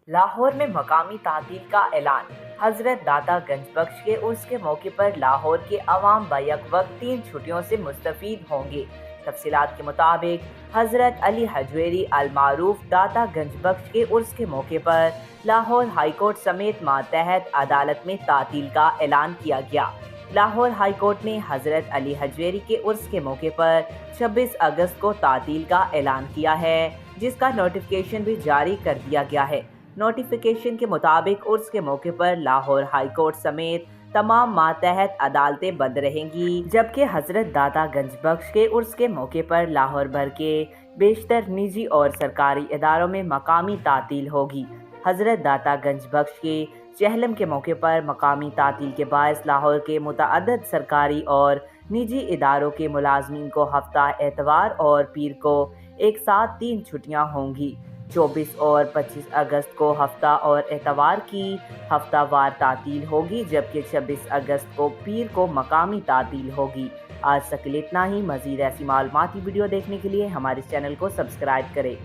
لاہور میں مقامی تعطیل کا اعلان۔ حضرت داتا گنج بخش کے عرس کے موقع پر لاہور کے عوام بیک وقت 3 چھٹیوں سے مستفید ہوں گے۔ تفصیلات کے مطابق حضرت علی حجویری المعروف داتا گنج بخش کے عرس کے موقع پر لاہور ہائی کورٹ سمیت ماتحت عدالت میں تعطیل کا اعلان کیا گیا۔ لاہور ہائی کورٹ نے حضرت علی حجویری کے عرس کے موقع پر 26 اگست کو تعطیل کا اعلان کیا ہے، جس کا نوٹیفیکیشن بھی جاری کر دیا گیا ہے۔ نوٹیفیکیشن کے مطابق عرس کے موقع پر لاہور ہائی کورٹ سمیت تمام ماتحت عدالتیں بند رہیں گی، جبکہ حضرت داتا گنج بخش کے عرس کے موقع پر لاہور بھر کے بیشتر نجی اور سرکاری اداروں میں مقامی تعطیل ہوگی۔ حضرت داتا گنج بخش کے چہلم کے موقع پر مقامی تعطیل کے باعث لاہور کے متعدد سرکاری اور نجی اداروں کے ملازمین کو ہفتہ اتوار اور پیر کو ایک ساتھ 3 چھٹیاں ہوں گی۔ 24 اور 25 اگست کو ہفتہ اور اتوار کی ہفتہ وار تعطیل ہوگی، جبکہ 26 اگست کو پیر کو مقامی تعطیل ہوگی۔ آج تک کے لیے اتنا ہی۔ مزید ایسی معلوماتی ویڈیو دیکھنے کے لیے ہمارے چینل کو سبسکرائب کریں۔